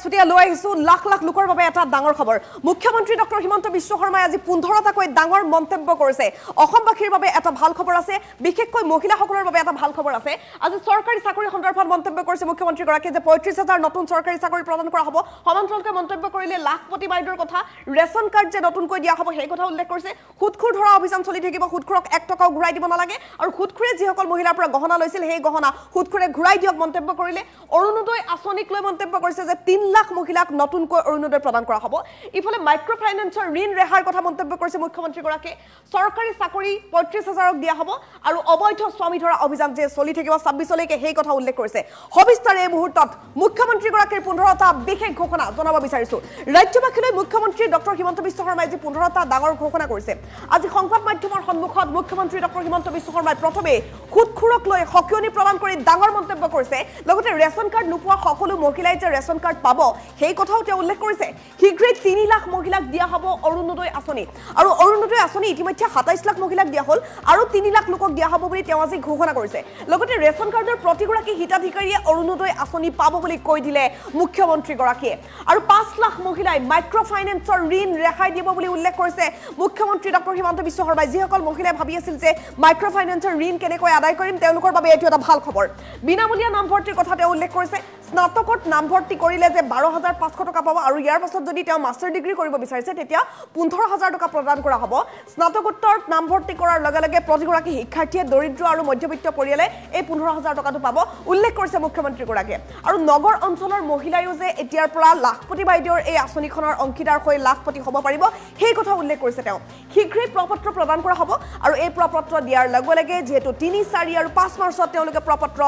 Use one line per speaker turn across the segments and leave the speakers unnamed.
ছুটিয়া লৈ আহিছো লাখ লাখ লোকৰ বাবে এটা ডাঙৰ খবৰ মুখ্যমন্ত্ৰী ডক্টৰ হিমন্ত বিশ্ব শৰ্মাই আজি 15টাকৈ ডাঙৰ মন্তব্য কৰিছে অসমবাসীৰ বাবে এটা ভাল খবৰ আছে বিশেষকৈ মহিলাসকলৰ বাবে এটা ভাল খবৰ আছে আজি চৰকাৰী চাকৰি সন্দৰ্ভত মন্তব্য কৰিছে মুখ্যমন্ত্ৰী গৰাকীয়ে যে 35000 নতুন চৰকাৰী চাকৰি প্ৰদান কৰা হ'ব সমান্তৰালকৈ মন্তব্য কৰিলে লাখপতি বাইদেউৰ কথা ৰেচন কাৰ্ড যে নতুনকৈ দিয়া হ'ব সেই কথা উল্লেখ কৰিছে খুদখুৰ ধৰা অভিযান চলি থাকিব খুদখুৰক 1 টকাও ঘূৰাই দিব নালাগে আৰু খুদখুৰে যিসকল মহিলাৰ পৰা গহনা লৈছিল সেই গহনা খুদখুৰে ঘূৰাই দিয়ক মন্তব্য কৰিলে অৰুণোদয় আঁচনিক লৈ মন্তব্য কৰিছে যে 3 লাখ মহিলাক নতুনকৈ অৰুণোদয় প্ৰদান কৰা হ'ব ইফালে মাইক্ৰ ফাইনেন্সৰ ঋণ ৰেহাইৰ কথা মন্তব্য কৰিছে মুখ্যমন্ত্ৰী গৰাকীয়ে চৰকাৰী চাকৰি 35000ক দিয়া হ'ব আৰু অবৈধ স্বামী ধৰা অভিযান যে চলি থাকিব 26 লৈকে সেই কথা উল্লেখ কৰিছে সবিস্তাৰে এই মুহূৰ্তত মুখ্যমন্ত্ৰী গৰাকীৰ 15টা বিশেষ ঘোষণা জনাব বিচাৰিছো ৰাজ্যবাসীলৈ মুখ্যমন্ত্ৰী ডক্টৰ হিমন্ত বিশ্ব শৰ্মাই যি 15টা ডাঙৰ ঘোষণা কৰিছে আজি সংবাদ মাধ্যমৰ সন্মুখত মুখ্যমন্ত্ৰী ডক্টৰ হিমন্ত বিশ্ব শৰ্মাই প্ৰথমে খুদখুৰক লৈ সকিয়নি প্ৰদান কৰি ডাঙৰ মন্তব্য কৰিছে লগতে ৰেচন কাৰ্ড নোপোৱা সকলো মহিলাই যে ৰেচন কাৰ্ড পাব সেই কথাও তেওঁ উল্লেখ কৰিছে শীঘ্ৰেই 3 লাখ মহিলাক দিয়া হ'ব অৰুণোদয় আঁচনি আৰু অৰুণোদয় আঁচনি ইতিমধ্যে 27 লাখ মহিলাক দিয়া হ'ল আৰু 3 লাখ লোকক দিয়া হ'ব বুলি তেওঁ আজি ঘোষণা কৰিছে লগতে ৰেচন কাৰ্ডৰ প্ৰতিগৰাকী হিতাধিকাৰীয়ে অৰুণোদয় আঁচনি পাব বুলি কৈ দিলে মুখ্যমন্ত্ৰী গৰাকীয়ে আৰু 5 লাখ মহিলাই মাইক্ৰ ফাইনেন্সৰ ঋণ ৰেহাই দিব বুলি উল্লেখ কৰিছে মুখ্যমন্ত্ৰী ডক্টৰ হিমন্ত বিশ্ব শৰ্মাই যিসকল মহিলাই ভাবি আছিল যে মাইক্ৰ ফাইনেন্সৰ ঋণ কেনেকৈ আদায় কৰিম তেওঁলোকৰ বাবে এইটো এটা ভাল খবৰ বিনামূলীয়া নামভৰ্তিৰ কথা তেওঁ উল্লেখ কৰিছে স্নাতকত নামভৰ্তি কৰিলে যে 12500 টকা পাব আৰু ইয়াৰ পাছত যদি তেওঁ মাষ্টাৰ ডিগ্ৰী কৰিব বিচাৰিছে তেতিয়া 15000 টকা প্ৰদান কৰা হ'ব স্নাতকোত্তৰ নামভৰ্তি কৰাৰ লগে লগে প্ৰতিগৰাকী শিক্ষাৰ্থীয়ে দৰিদ্ৰ আৰু মধ্যবিত্ত পৰিয়ালে এই 15000 টকাটো পাব উল্লেখ কৰিছে মুখ্যমন্ত্ৰী গৰাকীয়ে আৰু নগৰ অঞ্চলৰ মহিলায়ো যে এতিয়াৰ পৰা লাখপতি বাইদেউৰ এই আঁচনিখনৰ অংশীদাৰ হৈ লাখপতি হ'ব পাৰিব সেই কথা উল্লেখ কৰিছে তেওঁ শীঘ্ৰেই প্ৰপত্ৰ প্ৰদান কৰা হ'ব আৰু এই প্ৰপত্ৰ দিয়াৰ লগে লগে যেহেতু 3, 4 আৰু 5 মাৰ্চত তেওঁলোকে প্ৰপত্ৰ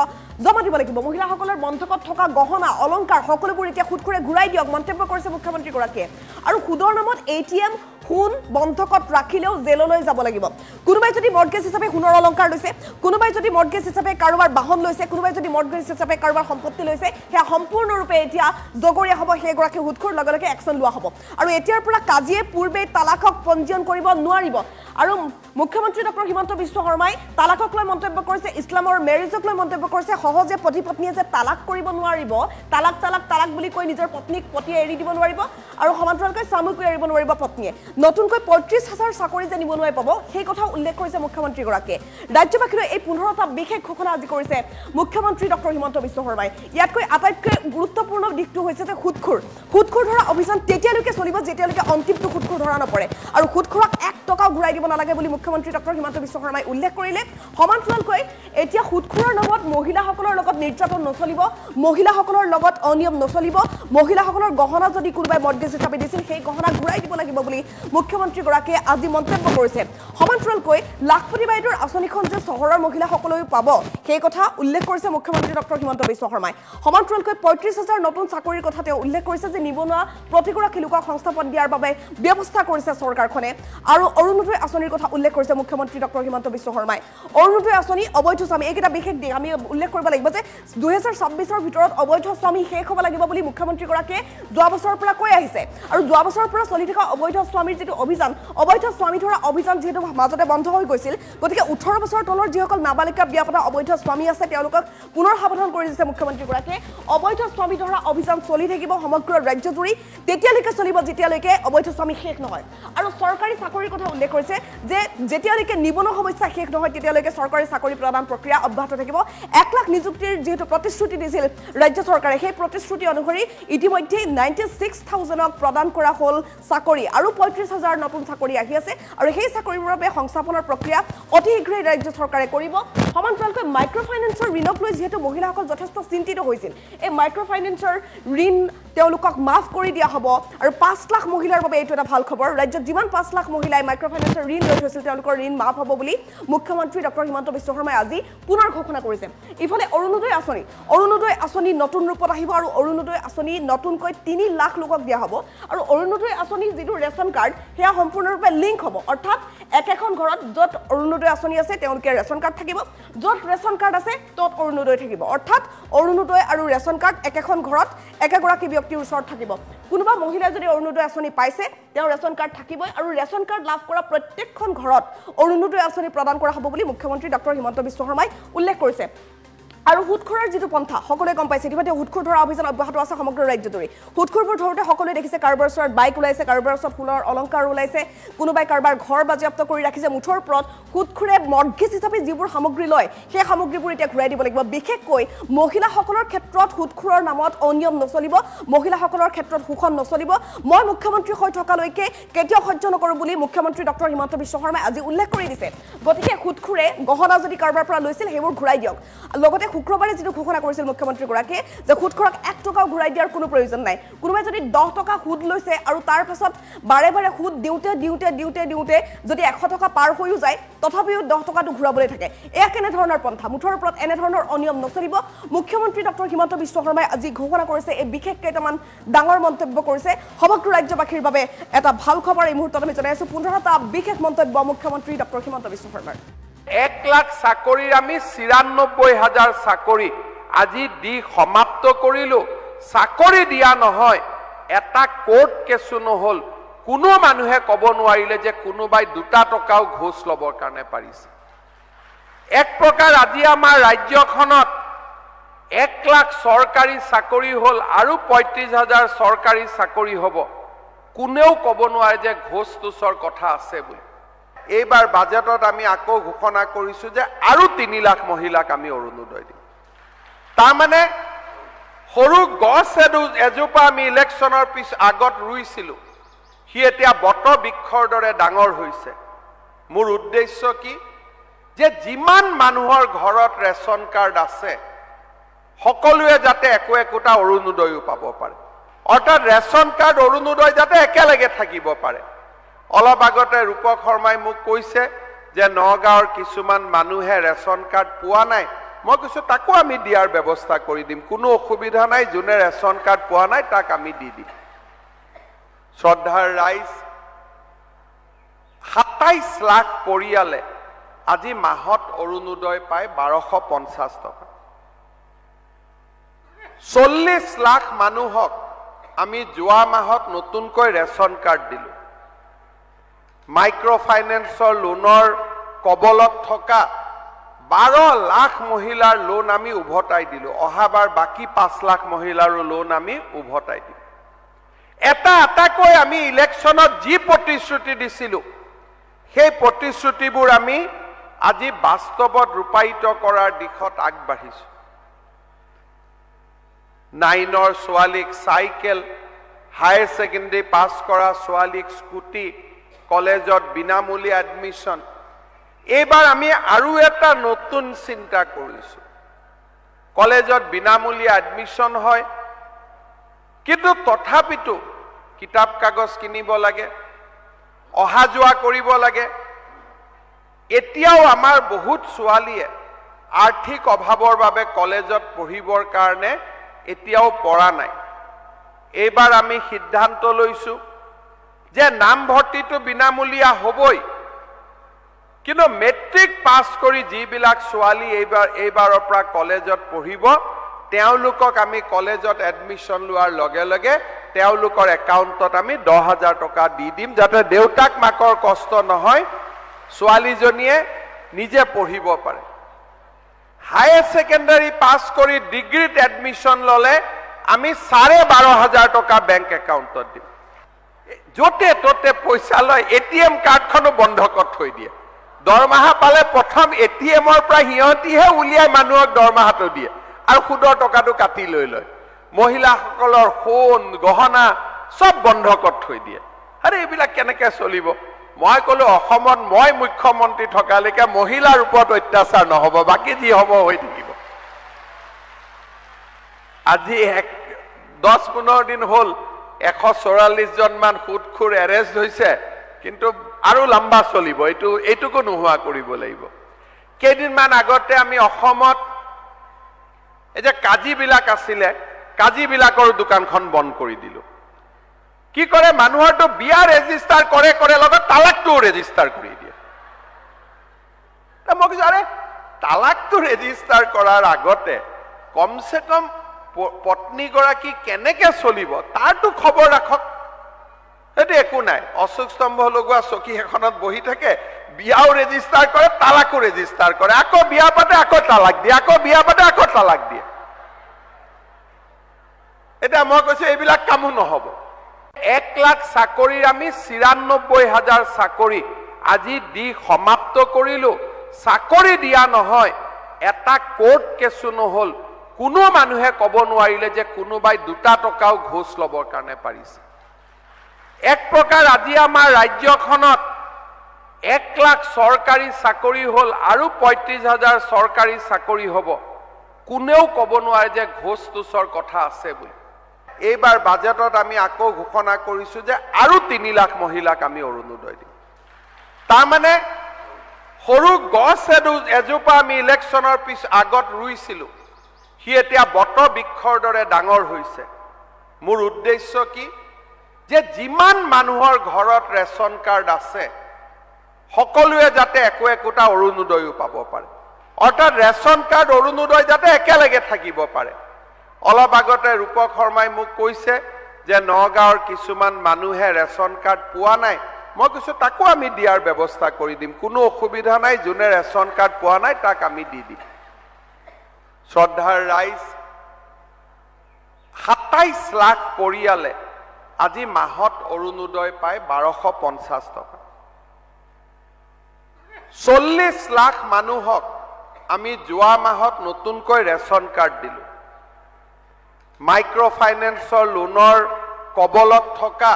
জমা দিব লাগিব মহিলাসকলৰ বন্ধকত থকা গহনা অলংকাৰ সকলোবোৰ এতিয়া খুদখুৰে ঘূৰাই দিয়ক মন্তব্য কৰিছে মুখ্যমন্ত্ৰী গৰাকীয়ে আৰু খুদৰ নামত এটিএম সোণ বন্ধকত ৰাখিলেও জেললৈ যাব লাগিব কোনোবাই যদি মৰ্টগেজ হিচাপে সোণৰ অলংকাৰ লৈছে কোনোবাই যদি মৰ্টগেজ হিচাপে কাৰোবাৰ বাহন লৈছে কোনোবাই যদি মৰ্টগেজ হিচাপে কাৰোবাৰ সম্পত্তি লৈছে সেয়া সম্পূৰ্ণৰূপে এতিয়া জগৰীয়া হ'ব সেই গৰাকী খুদখুৰ লগে লগে একচন লোৱা হ'ব আৰু এতিয়াৰ পৰা কাজিয়ে পূৰ্বে তালাকক পঞ্জীয়ন কৰিব নোৱাৰিব আৰু মুখ্যমন্ত্ৰী ডক্টৰ হিমন্ত বিশ্ব শৰ্মাই তালাকক লৈ মন্তব্য কৰিছে ইছলামৰ মেৰিজক লৈ মন্তব্য কৰিছে সহজে পতি পত্নীয়ে যে তালাক কৰিব নোৱাৰিব তালাক তালাক তালাক বুলি কৈ নিজৰ পত্নীক পতিয়ে এৰি দিব নোৱাৰিব আৰু সমান্তৰালকৈ স্বামীকো এৰিব নোৱাৰিব পত্নীয়ে নতুনকৈ 35000 চাকৰি যে নিবনুৱাই পাব সেই কথা উল্লেখ কৰিছে মুখ্যমন্ত্ৰী গৰাকীয়ে ৰাজ্যবাসীলৈ এই 15টা বিশেষ ঘোষণা আজি কৰিছে মুখ্যমন্ত্ৰী ডক্টৰ হিমন্ত বিশ্ব শৰ্মাই ইয়াতকৈ আটাইতকৈ গুৰুত্বপূৰ্ণ দিশটো হৈছে যে খুদখুৰ ধৰা অভিযান তেতিয়ালৈকে চলিব যেতিয়ালৈকে অন্তিমটো খুদখুৰ ধৰা নপৰে আৰু খুদখুৰক 1 টকাও ঘূৰাই দিব নালাগে বুলি মুখ্যমন্ত্ৰী ডক্টৰ হিমন্ত বিশ্ব শৰ্মাই উল্লেখ কৰিলে সমান্তৰালকৈ এতিয়া খুদখুৰৰ নামত মহিলাসকলৰ লগত নিৰ্যাতন নচলিব মহিলাসকলৰ লগত অনিয়ম নচলিব মহিলাসকলৰ গহনা যদি কোনোবাই মৰ্টগেজ হিচাপে দিছিল সেই গহনা ঘূৰাই দিব লাগিব বুলি মুখ্যমন্ত্ৰী গৰাকীয়ে আজি মন্তব্য কৰিছে সমান্তৰালকৈ লাখপতি বাইদেউৰ আঁচনিখন যে চহৰৰ মহিলাসকলেও পাব সেই কথা উল্লেখ কৰিছে মুখ্যমন্ত্ৰী ডক্টৰ হিমন্ত বিশ্ব শৰ্মাই সমান্তৰালকৈ 35000 নতুন চাকৰিৰ কথা তেওঁ উল্লেখ কৰিছে যে নিবনুৱা প্ৰতিগৰাকী লোকক সংস্থাপন দিয়াৰ বাবে ব্যৱস্থা কৰিছে চৰকাৰখনে আৰু অৰুণোদয় আঁচনিৰ কথা উল্লেখ কৰিছে মুখ্যমন্ত্ৰী ডক্টৰ হিমন্ত বিশ্ব শৰ্মাই অৰুণোদয় আঁচনি অবৈধ স্বামী এইকেইটা বিশেষ দিশ আমি উল্লেখ কৰিব লাগিব যে 2026ৰ ভিতৰত অবৈধ স্বামী শেষ হ'ব লাগিব বুলি মুখ্যমন্ত্ৰী গৰাকীয়ে যোৱা বছৰৰ পৰা কৈ আহিছে আৰু যোৱা বছৰৰ পৰা চলি থকা অবৈধ স্বামীৰ যেটো অভিযান অবৈধ স্বামী ধৰা অভিযান যেটো মাজতে বন্ধ হৈ গৈছিল গতিকে 18 বছৰ তলৰ যিসকল নাবালিকা বিয়া পতা অবৈধ স্বামী আছে তেওঁলোকক পুনৰ সাৱধান কৰি দিছে মুখ্যমন্ত্ৰী গৰাকীয়ে অবৈধ স্বামী ধৰা অভিযান চলি থাকিব সমগ্ৰ ৰাজ্যজুৰি তেতিয়ালৈকে চলিব যেতিয়ালৈকে অবৈধ স্বামী শেষ নহয় আৰু চৰকাৰী চাকৰিৰ কথা উল্লেখ কৰিছে যে যেতিয়ালৈকে নিবনুৱা সমস্যা শেষ নহয় তেতিয়ালৈকে চৰকাৰী চাকৰি প্ৰদান প্ৰক্ৰিয়া অব্যাহত থাকিব 1 লাখ নিযুক্তিৰ যেহেতু প্ৰতিশ্ৰুতি দিছিল ৰাজ্য চৰকাৰে সেই প্ৰতিশ্ৰুতি অনুসৰি ইতিমধ্যে 96000ক প্ৰদান কৰা হ'ল চাকৰি আৰু 35000 নতুন চাকৰি আহি আছে আৰু সেই চাকৰিৰ বাবে সংস্থাপনৰ প্ৰক্ৰিয়া অতি শীঘ্ৰেই ৰাজ্য চৰকাৰে কৰিব সমান্তৰালকৈ মাইক্ৰ ফাইনেন্সৰ ঋণক লৈ যেহেতু মহিলাসকল যথেষ্ট চিন্তিত হৈছিল এই মাইক্ৰ ফাইনেন্সৰ ঋণ তেওঁলোকক মাফ কৰি দিয়া হ'ব আৰু 5 লাখ মহিলাৰ বাবে এইটো এটা ভাল খবৰ ৰাজ্যত যিমান 5 লাখ মহিলাই মাইক্ৰ ফাইনেন্সৰ ঋণ লৈ থৈছিল তেওঁলোকৰ ঋণ মাফ হ'ব বুলি মুখ্যমন্ত্ৰী ডক্টৰ হিমন্ত বিশ্ব শৰ্মাই আজি পুনৰ ঘোষণা কৰিছে ইফালে অৰুণোদয় আঁচনি নতুন ৰূপত আহিব আৰু অৰুণোদয় আঁচনি নতুনকৈ 3 লাখ লোকক দিয়া হ'ব আৰু অৰুণোদয় আঁচনি যিটো ৰেচন কাৰ্ড সেয়া সম্পূৰ্ণৰূপে লিংক হ'ব অৰ্থাৎ একেখন ঘৰত য'ত অৰুণোদয় আঁচনি আছে তেওঁলোকে ৰেচন কাৰ্ড থাকিব য'ত ৰেচন কাৰ্ড আছে ত'ত অৰুণোদয় থাকিব অৰ্থাৎ অৰুণোদয় আৰু ৰেচন কাৰ্ড একেখন ঘৰত একেগৰাকী ব্যক্তিৰ ওচৰত থাকিব কোনোবা মহিলাই যদি অৰুণোদয় আঁচনি পাইছে তেওঁ ৰেচন কাৰ্ড থাকিবই আৰু ৰেচন কাৰ্ড লাভ কৰা প্ৰত্যেকখন ঘৰত অৰুণোদয় আঁচনি প্ৰদান কৰা হ'ব বুলি মুখ্যমন্ত্ৰী ডক্টৰ হিমন্ত বিশ্ব শৰ্মাই উল্লেখ কৰিছে আৰু হুটখোৰৰ যিটো পন্থা সকলোৱে গম পাইছে ইতিমধ্যে হুটখোৰ ধৰা অভিযান অব্যাহত আছে সমগ্ৰ ৰাজ্যজুৰি হুটখোৰবোৰ ধৰোঁতে সকলোৱে দেখিছে কাৰোবাৰ ওচৰত বাইক ওলাইছে কাৰোবাৰ ওচৰত ফুলৰ অলংকাৰ ওলাইছে কোনোবাই কাৰোবাৰ ঘৰ বাজেয়াপ্ত কৰি ৰাখিছে মুঠৰ ওপৰত হুটখোৰে মৰ্গেজ হিচাপে যিবোৰ সামগ্ৰী লয় সেই সামগ্ৰীবোৰ এতিয়া ঘূৰাই দিব লাগিব বিশেষকৈ মহিলাসকলৰ ক্ষেত্ৰত হুটখোৰৰ নামত অনিয়ম নচলিব মহিলাসকলৰ ক্ষেত্ৰত শোষণ নচলিব মই মুখ্যমন্ত্ৰী হৈ থকালৈকে কেতিয়াও সহ্য নকৰোঁ বুলি মুখ্যমন্ত্ৰী ডক্টৰ হিমন্ত বিশ্ব শৰ্মাই আজি উল্লেখ কৰি দিছে গতিকে হুটখোৰে গহনা যদি কাৰোবাৰ পৰা লৈছিল সেইবোৰ ঘূৰাই দিয়ক লগতে শুক্ৰবাৰে যিটো ঘোষণা কৰিছিল মুখ্যমন্ত্ৰীগৰাকীয়ে যে সুদ খৰক 1 টকাও ঘূৰাই দিয়াৰ কোনো প্ৰয়োজন নাই কোনোবাই যদি 10 টকা সুদ লৈছে আৰু তাৰ পাছত বাৰে বাৰে সুদ দিওঁতে যদি 100 টকা পাৰ হৈও যায় তথাপিও 10 টকাটো ঘূৰাবলৈ থাকে এয়া কেনে ধৰণৰ পন্থা মুঠৰ ওপৰত এনে ধৰণৰ অনিয়ম নচলিব মুখ্যমন্ত্ৰী ডক্টৰ হিমন্ত বিশ্ব শৰ্মাই আজি ঘোষণা কৰিছে এই বিশেষ কেইটামান ডাঙৰ মন্তব্য কৰিছে সমগ্ৰ ৰাজ্যবাসীৰ বাবে এটা ভাল খবৰ এই মুহূৰ্তত আমি জনাই আছো 15টা বিশেষ মন্তব্য মুখ্যমন্ত্ৰী ডক্টৰ হিমন্ত বিশ্ব শৰ্মাৰ
1 লাখ চাকৰিৰ আমি ৯৪,০০০ চাকৰি আজি দি সমাপ্ত কৰিলো চাকৰি দিয়া নহয় এটা কোৰ্ট কেছু নহল কোনো মানুহে ক'ব নোৱাৰিলে যে কোনোবাই 2 টকাও ঘোষ লবৰ কাৰণে পাৰিছে এক প্ৰকাৰ আজি আমাৰ ৰাজ্যখনত 1 লাখ চৰকাৰী চাকৰি হল আৰু ৩৫,০০০ চৰকাৰী চাকৰি হ'ব কোনেও ক'ব নোৱাৰে যে ঘোষ তুচৰ কথা আছে বুলি এইবাৰ বাজেটত আমি আকৌ ঘোষণা কৰিছো যে আৰু 3 লাখ মহিলাক আমি অৰুণোদয় দিম তাৰ মানে সৰু গছ এজোপা আমি ইলেকশ্যনৰ পিছ আগত ৰুইছিলো সি এতিয়া বট বৃক্ষৰ দৰে ডাঙৰ হৈছে মোৰ উদ্দেশ্য কি যে যিমান মানুহৰ ঘৰত ৰেচন কাৰ্ড আছে সকলোৱে যাতে একোটা অৰুণোদয়ও পাব পাৰে অৰ্থাৎ ৰেচন কাৰ্ড অৰুণোদয় যাতে একেলগে থাকিব পাৰে অলপ আগতে ৰূপক শৰ্মাই মোক কৈছে যে নগাঁৱৰ কিছুমান মানুহে ৰেচন কাৰ্ড পোৱা নাই মই কৈছো তাকো আমি দিয়াৰ ব্যৱস্থা কৰি দিম কোনো অসুবিধা নাই যোনে ৰেচন কাৰ্ড পোৱা নাই তাক আমি দি দিম শ্ৰদ্ধাৰ ৰাইজ ২৭ লাখ পৰিয়ালে আজি মাহত অৰুণোদয় পায় ১২৫০ টকা ৪০ লাখ মানুহক আমি যোৱা মাহত নতুনকৈ ৰেচন কাৰ্ড দিলো মাইক্ৰ' ফাইনেন্সৰ লোনৰ কবলত থকা 12 লাখ মহিলাৰ লোন আমি উভতাই দিলো অহাবাৰ বাকি 5 লাখ মহিলাৰো লোন আমি উভতাই দিম এটাকৈ আমি ইলেকশ্যনত যি প্ৰতিশ্ৰুতি দিছিলো সেই প্ৰতিশ্ৰুতিবোৰ আমি আজি বাস্তৱত ৰূপায়িত কৰাৰ দিশত আগবাঢ়িছো 9ৰ ছোৱালীক চাইকেল হায়াৰ ছেকেণ্ডাৰী পাছ কৰা ছোৱালীক স্কুটি কলেজত বিনামূলীয়া এডমিশন এইবাৰ আমি আৰু এটা নতুন চিন্তা কৰিছো কলেজত বিনামূলীয়া এডমিশন হয় কিন্তু তথাপিতো কিতাপ কাগজ কিনিব লাগে অহা যোৱা কৰিব লাগে এতিয়াও আমাৰ বহুত ছোৱালীয়ে আৰ্থিক অভাৱৰ বাবে কলেজত পঢ়িবৰ কাৰণে এতিয়াও পৰা নাই এইবাৰ আমি সিদ্ধান্ত লৈছো যে নামভৰ্তিটো বিনামূলীয়া হ'বই কিন্তু মেট্ৰিক পাছ কৰি যিবিলাক ছোৱালী এইবাৰৰ পৰা কলেজত পঢ়িব তেওঁলোকক আমি কলেজত এডমিশন লোৱাৰ লগে লগে তেওঁলোকৰ একাউণ্টত আমি ১০,০০০ টকা দি দিম যাতে দেউতাক মাকৰ কষ্ট নহয় ছোৱালীজনীয়ে নিজে পঢ়িব পাৰে হায়াৰ ছেকেণ্ডাৰী পাছ কৰি ডিগ্ৰীত এডমিশন ললে আমি ১২,৫০০ টকা বেংক একাউণ্টত দিম য'তে ত'তে পইচা লয় এটিএম কাৰ্ডখনো বন্ধকত থৈ দিয়ে দৰমহা পালে প্ৰথম এটিএমৰ পৰা সিহঁতিহে উলিয়াই মানুহক দৰমহাটো দিয়ে আৰু সুদৰ টকাটো কাটি লৈ লয় মহিলাসকলৰ সোণ গহনা সব বন্ধকত থৈ দিয়ে আৰে এইবিলাক কেনেকৈ চলিব মই ক'লো অসমত মই মুখ্যমন্ত্ৰী থকালৈকে মহিলাৰ ওপৰত অত্যাচাৰ নহ'ব বাকী যি হ'ব হৈ থাকিব আজি 10-15 দিন হ'ল 144 জন মান সুদখোৰ এৰেষ্ট হৈছে কিন্তু আৰু লম্বা চলিব এইটোকো নোহোৱা কৰিব লাগিব কেইদিনমান আগতে আমি অসমত এই যে কাজিবিলাক আছিলে কাজিবিলাকৰ দোকানখন বন্ধ কৰি দিলো কি কৰে মানুহৰটো বিয়া ৰেজিষ্টাৰ কৰে লগত তালাকটো ৰেজিষ্টাৰ কৰি দিয়ে মই কৈছো আৰে তালাকটো ৰেজিষ্টাৰ কৰাৰ আগতে কমসে কম পত্নীগৰাকী কেনেকৈ চলিব তাৰটো খবৰ ৰাখক একো নাই, অশোক স্তম্ভ লগোৱা চকী এখনত বহি থাকে, বিয়াও ৰেজিষ্টাৰ কৰে, তালাকো ৰেজিষ্টাৰ কৰে, আকৌ বিয়া পাতে, আকৌ তালাক দিয়ে, আকৌ বিয়া পাতে, আকৌ তালাক দিয়ে। এটা মই কৈছো এইবিলাক কামো নহব। 1 লাখ চাকৰিৰ আমি ৯৪,০০০ চাকৰি আজি দি সমাপ্ত কৰিলো। চাকৰি দিয়া নহয়, এটা কোৰ্ট কেছো নহল, কোনো মানুহে কব নোৱাৰিলে যে কোনোবাই 2 টকাও ঘোষ লবৰ কাৰণে পাৰিছে। এক প্ৰকাৰ আজি আমাৰ ৰাজ্যখনত 1 লাখ চৰকাৰী চাকৰি হল আৰু ৩৫,০০০ চৰকাৰী চাকৰি হব, কোনেও কব নোৱাৰে যে ঘোষ টোচৰ কথা আছে বুলি। এইবাৰ বাজেটত আমি আকৌ ঘোষণা কৰিছো যে আৰু 3 লাখ মহিলাক আমি অৰুণোদয় দিম। তাৰমানে সৰু গছ এজোপা আমি ইলেকশ্যনৰ আগত ৰুইছিলো, সি এতিয়া বট বৃক্ষৰ দৰে ডাঙৰ হৈছে। মোৰ উদ্দেশ্য কি যে যিমান মানুহৰ ঘৰত ৰেচন কাৰ্ড আছে সকলোৱে যাতে একোটা অৰুণোদয়ো পাব পাৰে, অৰ্থাৎ ৰেচন কাৰ্ড অৰুণোদয় যাতে একেলগে থাকিব পাৰে। অলপ আগতে ৰূপক শৰ্মাই মোক কৈছে যে নগাঁৱৰ কিছুমান মানুহে ৰেচন কাৰ্ড পোৱা নাই। মই কৈছো তাকো আমি দিয়াৰ ব্যৱস্থা কৰি দিম, কোনো অসুবিধা নাই। যোনে ৰেচন কাৰ্ড পোৱা নাই তাক আমি দি দিম। শ্ৰদ্ধাৰ ৰাইজ, ২৭ লাখ পৰিয়ালে আজি মাহত অৰুণোদয় পায় ১২৫০ টকা। ৪০ লাখ মানুহক আমি যোৱা মাহত নতুনকৈ ৰেচন কাৰ্ড দিলো। মাইক্ৰ' ফাইনেন্সৰ লোনৰ কবলত থকা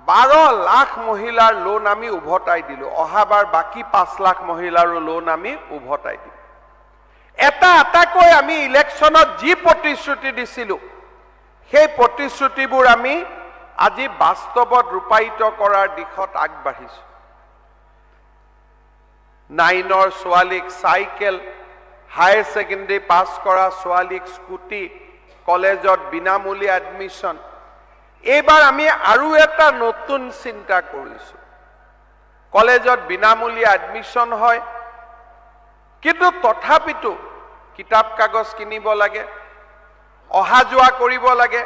12 লাখ মহিলাৰ লোন আমি উভতাই দিলো। অহাবাৰ বাকী 5 লাখ মহিলাৰো লোন আমি উভতাই দিম। এটাকৈ আমি ইলেকশ্যনত যি প্ৰতিশ্ৰুতি দিছিলো সেই প্ৰতিশ্ৰুতিবোৰ আমি আজি বাস্তৱত ৰূপায়িত কৰাৰ দিশত আগবাঢ়িছো। 9ৰ ছোৱালীক চাইকেল, হায়াৰ ছেকেণ্ডেৰী পাছ কৰা ছোৱালীক স্কুটি, কলেজত বিনামূলীয়া এডমিশ্যন। এইবাৰ আমি আৰু এটা নতুন চিন্তা কৰিছো। কলেজত বিনামূলীয়া এডমিশ্যন হয়, কিন্তু তথাপিতো কিতাপ কাগজ কিনিব লাগে, অহা যোৱা কৰিব লাগে।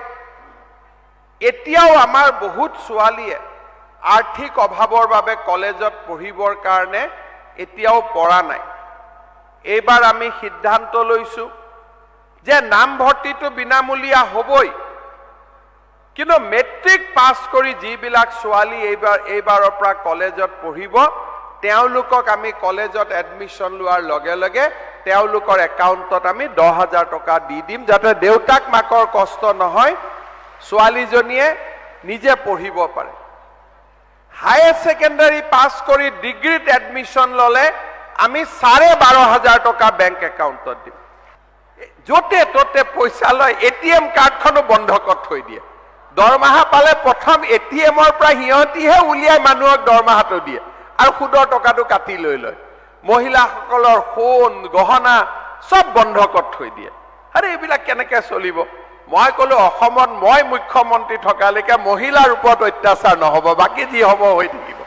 এতিয়াও আমাৰ বহুত ছোৱালীয়ে আৰ্থিক অভাৱৰ বাবে কলেজত পঢ়িবৰ কাৰণে এতিয়াও পৰা নাই। এইবাৰ আমি সিদ্ধান্ত লৈছো যে নামভৰ্তিটো বিনামূলীয়া হ'বই, কিন্তু মেট্ৰিক পাছ কৰি যিবিলাক ছোৱালী এইবাৰৰ পৰা কলেজত পঢ়িব তেওঁলোকক আমি কলেজত এডমিশ্যন লোৱাৰ লগে লগে তেওঁলোকৰ একাউণ্টত আমি 10,000 টকা দি দিম, যাতে দেউতাক মাকৰ কষ্ট নহয়, ছোৱালীজনীয়ে নিজে পঢ়িব পাৰে। হায়াৰ ছেকেণ্ডাৰী পাছ কৰি ডিগ্ৰীত এডমিশ্যন ললে আমি 12,500 টকা বেংক একাউণ্টত দিম। য'তে ত'তে পইচা লয়, ATM কাৰ্ডখনো বন্ধকত থৈ দিয়ে। দৰমহা পালে প্ৰথম ATMৰ পৰা সিহঁতিহে উলিয়াই মানুহক দৰমহাটো দিয়ে আৰু সুদৰ টকাটো কাটি লৈ লয়। মহিলাসকলৰ সোণ গহনা সব বন্ধকত থৈ দিয়ে। আৰে এইবিলাক কেনেকৈ চলিব? মই ক'লো অসমত মই মুখ্যমন্ত্ৰী থকালৈকে মহিলাৰ ওপৰত অত্যাচাৰ নহ'ব, বাকী যি হ'ব হৈ থাকিব।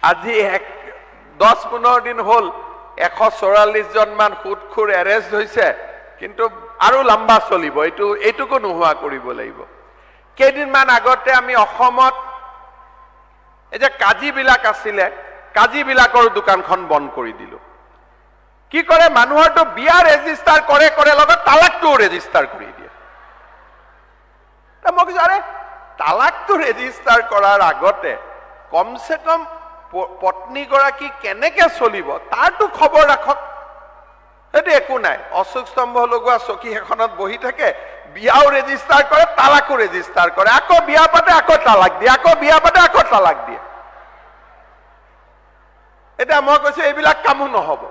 আজি 10-15 দিন হ'ল 144 জনমান সুদখোৰ এৰেষ্ট হৈছে, কিন্তু আৰু লম্বা চলিব, এইটোকো নোহোৱা কৰিব লাগিব। কেইদিনমান আগতে আমি অসমত এই যে কাজীবিলাক আছিলে, কাজীবিলাকৰ দোকানখন বন্ধ কৰি দিলো। কি কৰে, মানুহৰটো বিয়া ৰেজিষ্টাৰ কৰে লগত তালাকটোও ৰেজিষ্টাৰ কৰি দিয়ে। মই কৈছো আৰে তালাকটো ৰেজিষ্টাৰ কৰাৰ আগতে কমচে কম পত্নীগৰাকী কেনেকে চলিব তাৰটো খবৰ ৰাখক। সেইটো একো নাই, অশোক স্তম্ভ লগোৱা চকী এখনত বহি থাকে, বিয়াও ৰেজিষ্টাৰ কৰে, তালাকো ৰেজিষ্টাৰ কৰে, আকৌ বিয়া পাতে, আকৌ তালাক দিয়ে, আকৌ বিয়া পাতে, আকৌ তালাক দিয়ে। এতিয়া মই কৈছো এইবিলাক কামো নহব।